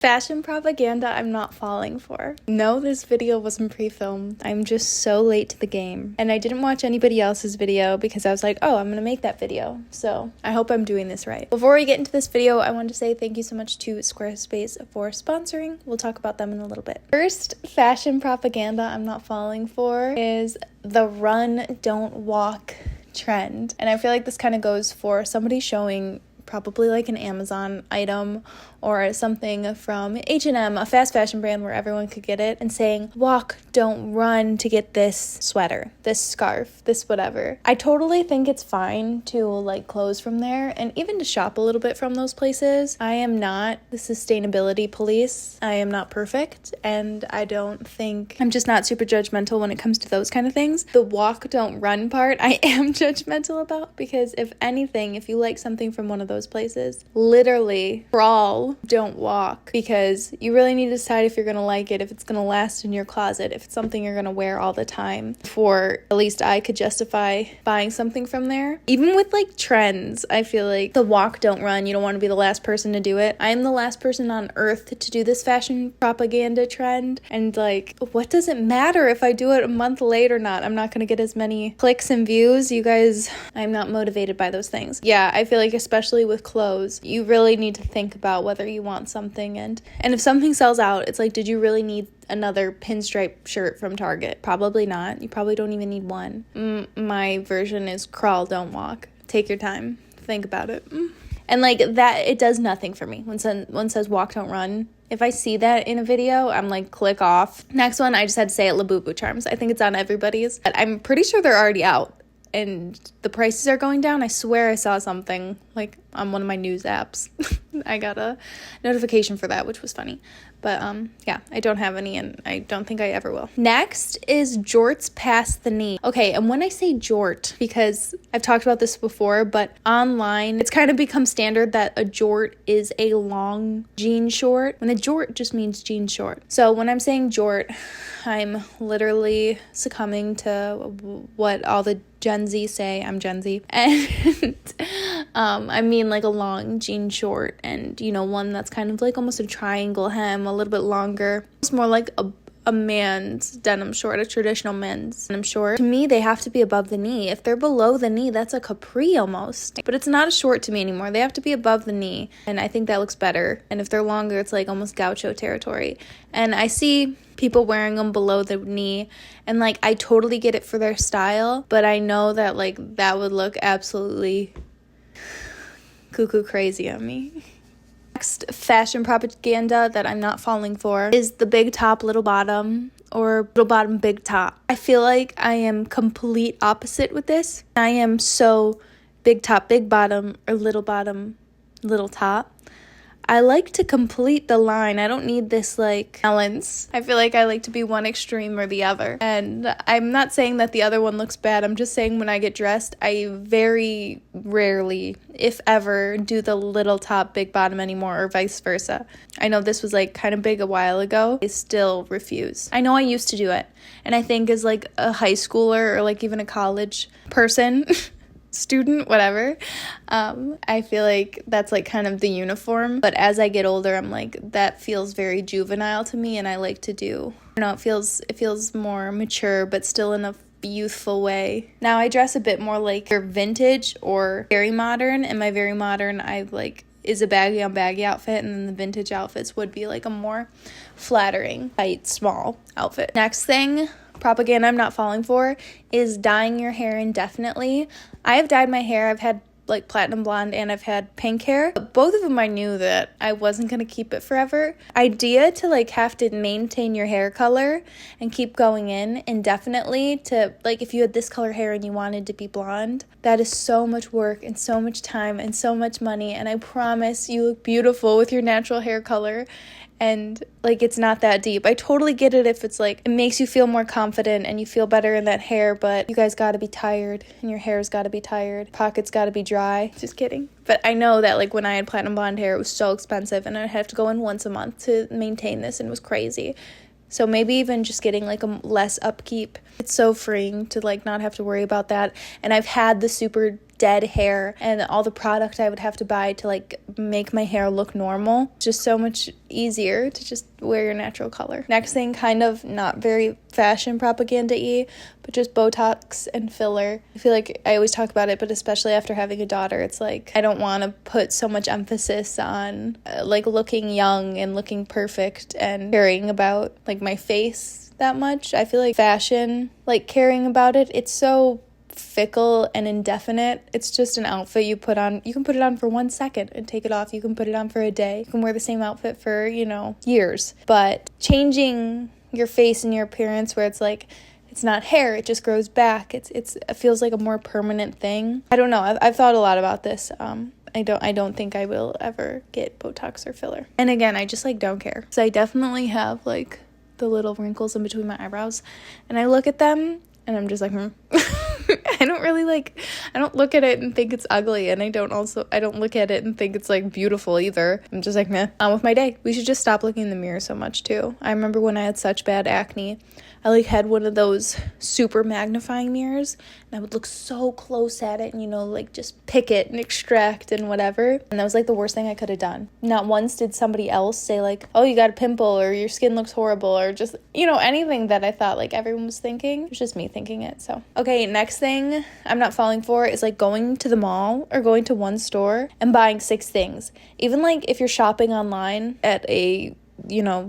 Fashion propaganda I'm not falling for. No, this video wasn't pre-filmed. I'm just so late to the game. And I didn't watch anybody else's video because I was like, oh, I'm gonna make that video. So I hope I'm doing this right. Before we get into this video, I wanted to say thank you so much to Squarespace for sponsoring. We'll talk about them in a little bit. First fashion propaganda I'm not falling for is the run, don't walk trend. And I feel like this kind of goes for somebody showing probably like an Amazon item or something from H&M, a fast fashion brand where everyone could get it, and saying, walk, don't run to get this sweater, this scarf, this whatever. I totally think it's fine to like clothes from there and even to shop a little bit from those places. I am not the sustainability police. I am not perfect, and I don't think, I'm just not super judgmental when it comes to those kind of things. The walk, don't run part, I am judgmental about, because if anything, if you like something from one of those places, literally crawl, don't walk, because you really need to decide if you're gonna like it, if it's gonna last in your closet, if it's something you're gonna wear all the time. For at least I could justify buying something from there. Even with like trends, I feel like the walk, don't run, you don't want to be the last person to do it. I am the last person on earth to do this fashion propaganda trend, and like, what does it matter if I do it a month late or not? I'm not gonna get as many clicks and views. You guys, I'm not motivated by those things. Yeah, I feel like especially with clothes, you really need to think about whether you want something, and if something sells out, it's like, did you really need another pinstripe shirt from Target? Probably not. You probably don't even need one. My version is crawl, don't walk. Take your time. Think about it. And like that, it does nothing for me. When someone says walk, don't run, if I see that in a video, I'm like, click off. Next one, I just had to say it, Labubu charms. I think it's on everybody's, but I'm pretty sure they're already out and the prices are going down. I swear I saw something like on one of my news apps. I got a notification for that, which was funny. But yeah, I don't have any, and I don't think I ever will. Next is jorts past the knee. Okay, and when I say jort, because I've talked about this before, but online, it's kind of become standard that a jort is a long jean short, when a jort just means jean short. So when I'm saying jort, I'm literally succumbing to what all the Gen Z say. I'm Gen Z. And I mean like a long jean short, and you know, one that's kind of like almost a triangle hem, a little bit longer. It's more like a man's denim short, a traditional men's denim short. To me, they have to be above the knee. If they're below the knee, that's a capri almost. But it's not a short to me anymore. They have to be above the knee, and I think that looks better. And if they're longer, it's like almost gaucho territory. And I see people wearing them below the knee, and like, I totally get it for their style, but I know that like that would look absolutely cuckoo crazy on me. Next fashion propaganda that I'm not falling for is the big top, little bottom, or little bottom, big top. I feel like I am complete opposite with this. I am so big top, big bottom, or little bottom, little top. I like to complete the line. I don't need this like balance. I feel like I like to be one extreme or the other. And I'm not saying that the other one looks bad. I'm just saying when I get dressed, I very rarely, if ever, do the little top, big bottom anymore, or vice versa. I know this was like kind of big a while ago. I still refuse. I know I used to do it. And I think as like a high schooler or like even a college person, student, whatever, I feel like that's like kind of the uniform. But as I get older, I'm like, that feels very juvenile to me, and I like to do, I don't know, it feels more mature, but still in a youthful way. Now I dress a bit more like vintage or very modern, and my very modern I like is a baggy on baggy outfit, and then the vintage outfits would be like a more flattering, tight, small outfit. Next thing, propaganda I'm not falling for, is dyeing your hair indefinitely. I have dyed my hair. I've had like platinum blonde and I've had pink hair. But both of them I knew that I wasn't going to keep it forever. Idea to like have to maintain your hair color and keep going in indefinitely to like, if you had this color hair and you wanted to be blonde, that is so much work and so much time and so much money. And I promise you look beautiful with your natural hair color. And like, it's not that deep. I totally get it if it's like, it makes you feel more confident and you feel better in that hair, but you guys gotta be tired and your hair's gotta be tired. Pockets gotta be dry. Just kidding. But I know that like when I had platinum blonde hair, it was so expensive and I'd have to go in once a month to maintain this, and it was crazy. So maybe even just getting like a less upkeep. It's so freeing to like not have to worry about that. And I've had the super dead hair and all the product I would have to buy to like make my hair look normal. It's just so much easier to just wear your natural color. Next thing, kind of not very fashion propaganda-y, but just Botox and filler. I feel like I always talk about it, but especially after having a daughter, it's like I don't want to put so much emphasis on like looking young and looking perfect and caring about like my face that much. I feel like fashion, like caring about it, it's so fickle and indefinite. It's just an outfit you put on. You can put it on for 1 second and take it off. You can put it on for a day. You can wear the same outfit for, years. But changing your face and your appearance where it's like, it's not hair, it just grows back. It feels like a more permanent thing. I don't know. I've thought a lot about this. I don't think I will ever get Botox or filler. And again, I just like don't care. So I definitely have like the little wrinkles in between my eyebrows, and I look at them and I'm just like, I don't look at it and think it's ugly, and I don't look at it and think it's like beautiful either. I'm just like, meh, on with my day. We should just stop looking in the mirror so much too. I remember when I had such bad acne, I like had one of those super magnifying mirrors, and I would look so close at it and like just pick it and extract and whatever. And that was like the worst thing I could have done. Not once did somebody else say like, oh, you got a pimple, or your skin looks horrible, or just, anything that I thought like everyone was thinking. It was just me thinking it. So, okay, next thing I'm not falling for is like going to the mall or going to one store and buying 6 things. Even like if you're shopping online at a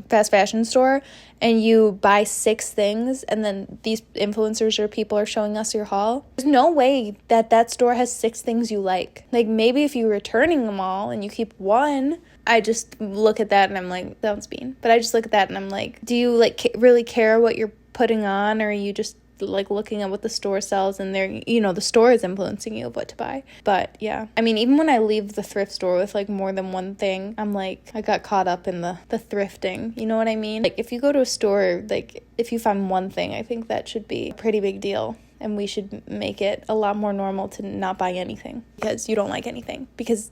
fast fashion store and you buy 6 things and then these influencers or people are showing us your haul, there's no way that store has 6 things you like. Like maybe if you're returning them all and you keep one, I just look at that and I'm like, sounds mean. But I just look at that and I'm like, do you like really care what you're putting on, or are you just like looking at what the store sells and they're the store is influencing you of what to buy? But yeah, I mean, even when I leave the thrift store with like more than one thing, I'm like, I got caught up in the thrifting, you know what I mean? Like if you go to a store, like if you find one thing, I think that should be a pretty big deal, and we should make it a lot more normal to not buy anything because you don't like anything, because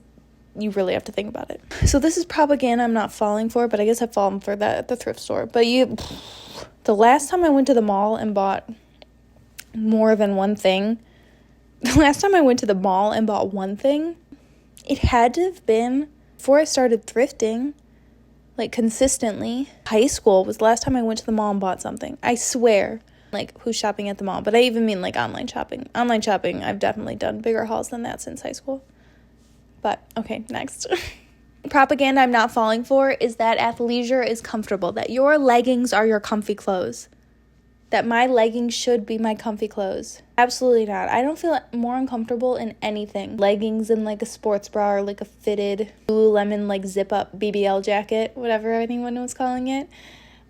you really have to think about it. So this is propaganda I'm not falling for, but I guess I've fallen for that at the thrift store. But the last time I went to the mall and bought more than one thing, it had to have been before I started thrifting, like consistently. High school was the last time I went to the mall and bought something. I swear. Like, who's shopping at the mall? But I even mean like online shopping. Online shopping, I've definitely done bigger hauls than that since high school. But, okay, next. Propaganda I'm not falling for is that athleisure is comfortable, that your leggings are your comfy clothes. That my leggings should be my comfy clothes. Absolutely not. I don't feel more uncomfortable in anything. Leggings and like a sports bra or like a fitted Lululemon like zip up BBL jacket, whatever anyone was calling it.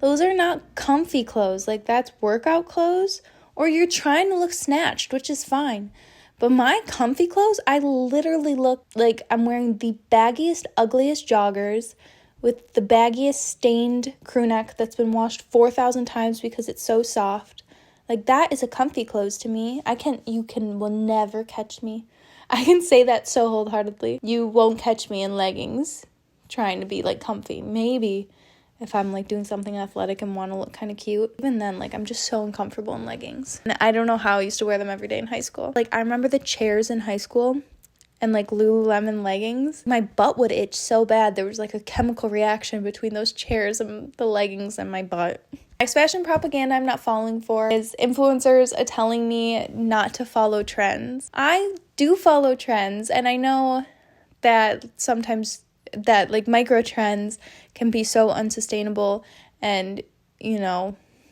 Those are not comfy clothes. Like that's workout clothes, or you're trying to look snatched, which is fine. But my comfy clothes, I literally look like I'm wearing the baggiest, ugliest joggers with the baggiest stained crew neck that's been washed 4,000 times because it's so soft. Like that is a comfy clothes to me. Will never catch me. I can say that so wholeheartedly. You won't catch me in leggings trying to be like comfy. Maybe if I'm like doing something athletic and want to look kind of cute. Even then, like I'm just so uncomfortable in leggings. And I don't know how I used to wear them every day in high school. Like I remember the chairs in high school and like Lululemon leggings. My butt would itch so bad. There was like a chemical reaction between those chairs and the leggings and my butt. Next fashion propaganda I'm not falling for is influencers are telling me not to follow trends. I do follow trends, and I know that sometimes that like micro trends can be so unsustainable and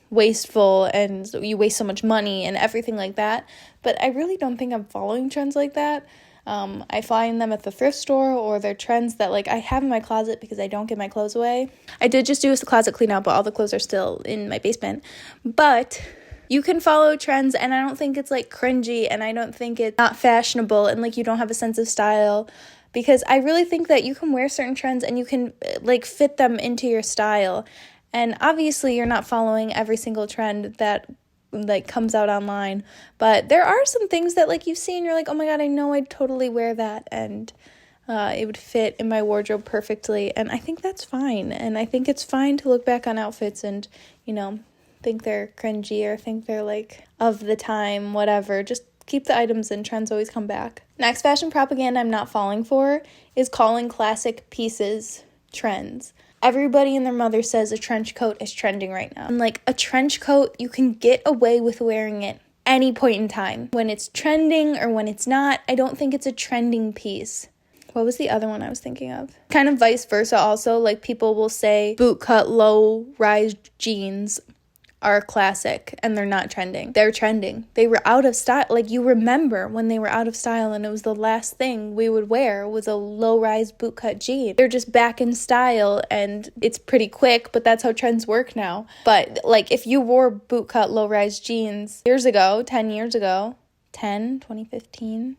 wasteful, and you waste so much money and everything like that. But I really don't think I'm following trends like that. I find them at the thrift store, or they're trends that like I have in my closet because I don't give my clothes away. I did just do a closet clean out, but all the clothes are still in my basement. But you can follow trends, and I don't think it's like cringy, and I don't think it's not fashionable and like you don't have a sense of style. Because I really think that you can wear certain trends and you can like fit them into your style. And obviously you're not following every single trend that like comes out online. But there are some things that like you see and you're like, oh my God, I know I'd totally wear that. And it would fit in my wardrobe perfectly. And I think that's fine. And I think it's fine to look back on outfits and, think they're cringy or think they're like of the time, whatever. Just Keep the items in. Trends always come back. Next fashion propaganda I'm not falling for is calling classic pieces trends. Everybody and their mother says a trench coat is trending right now. And like, a trench coat, you can get away with wearing it any point in time. When it's trending or when it's not, I don't think it's a trending piece. What was the other one I was thinking of? Kind of vice versa also. Like, people will say bootcut low-rise jeans are classic and they're not trending. They're trending. They were out of style. Like, you remember when they were out of style and it was the last thing we would wear was a low-rise bootcut jean. They're just back in style and it's pretty quick, but that's how trends work now. But like, if you wore bootcut low-rise jeans years ago, 10 years ago, 2015,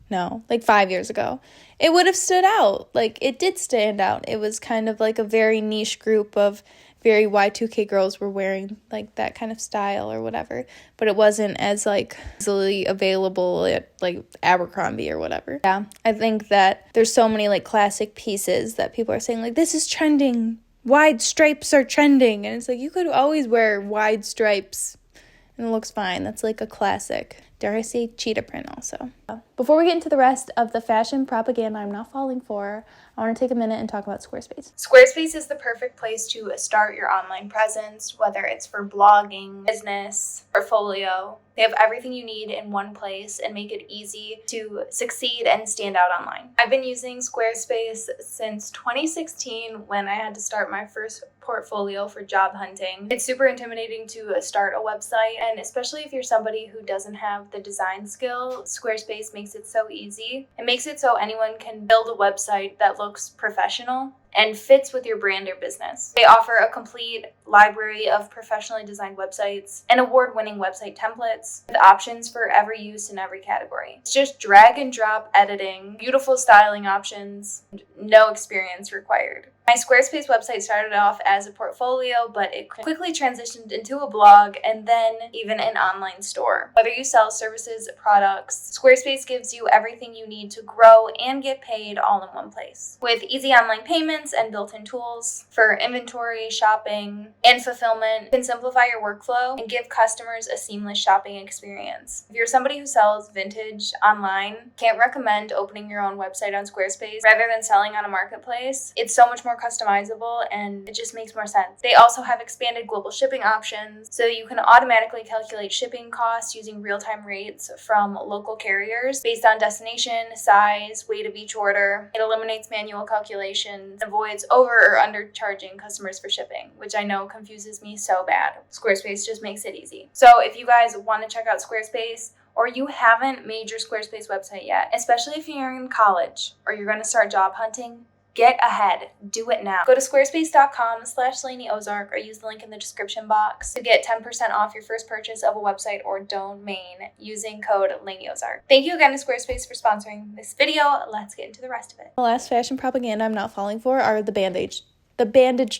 no, like 5 years ago, it would have stood out. Like, it did stand out. It was kind of like a very niche group of very Y2K girls were wearing like that kind of style or whatever, but it wasn't as like easily available at like Abercrombie or whatever. Yeah, I think that there's so many like classic pieces that people are saying like, this is trending, wide stripes are trending, and it's like, you could always wear wide stripes and it looks fine. That's like a classic. Dare I say cheetah print also. Before we get into the rest of the fashion propaganda I'm not falling for, I want to take a minute and talk about Squarespace. Squarespace is the perfect place to start your online presence, whether it's for blogging, business, portfolio. They have everything you need in one place and make it easy to succeed and stand out online. I've been using Squarespace since 2016 when I had to start my first portfolio for job hunting. It's super intimidating to start a website, and especially if you're somebody who doesn't have the design skill, Squarespace makes it so easy. It makes it so anyone can build a website that looks professional and fits with your brand or business. They offer a complete library of professionally designed websites and award-winning website templates with options for every use in every category. It's just drag and drop editing, beautiful styling options, no experience required. My Squarespace website started off as a portfolio, but it quickly transitioned into a blog and then even an online store. Whether you sell services, products, Squarespace gives you everything you need to grow and get paid all in one place. With easy online payments and built-in tools for inventory, shopping, and fulfillment, you can simplify your workflow and give customers a seamless shopping experience. If you're somebody who sells vintage online, can't recommend opening your own website on Squarespace rather than selling on a marketplace. It's so much more customizable and it just makes more sense. They also have expanded global shipping options, so you can automatically calculate shipping costs using real-time rates from local carriers based on destination, size, weight of each order. It eliminates manual calculations and avoids over or undercharging customers for shipping, which I know confuses me so bad. Squarespace just makes it easy. So if you guys want to check out Squarespace, or you haven't made your Squarespace website yet, especially if you're in college or you're going to start job hunting, get ahead. Do it now. Go to squarespace.com/LaineyOzark or use the link in the description box to get 10% off your first purchase of a website or domain using code LaineyOzark. Thank you again to Squarespace for sponsoring this video. Let's get into the rest of it. The last fashion propaganda I'm not falling for are the bandage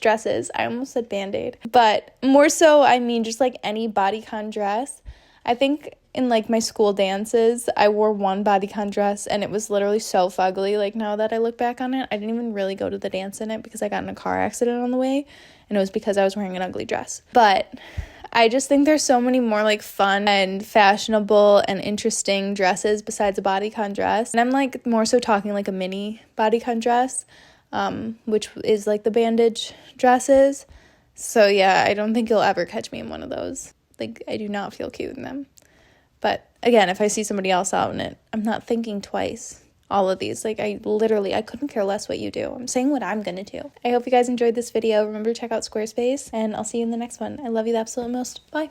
dresses. I almost said Band-Aid. But more so, I mean just like any bodycon dress. I think in like my school dances, I wore one bodycon dress and it was literally so fugly. Like, now that I look back on it, I didn't even really go to the dance in it because I got in a car accident on the way, and it was because I was wearing an ugly dress. But I just think there's so many more like fun and fashionable and interesting dresses besides a bodycon dress. And I'm like more so talking like a mini bodycon dress, which is like the bandage dresses. So yeah, I don't think you'll ever catch me in one of those. Like, I do not feel cute in them. But again, if I see somebody else out in it, I'm not thinking twice. All of these, like, I couldn't care less what you do. I'm saying what I'm gonna do. I hope you guys enjoyed this video. Remember to check out Squarespace, and I'll see you in the next one. I love you the absolute most. Bye.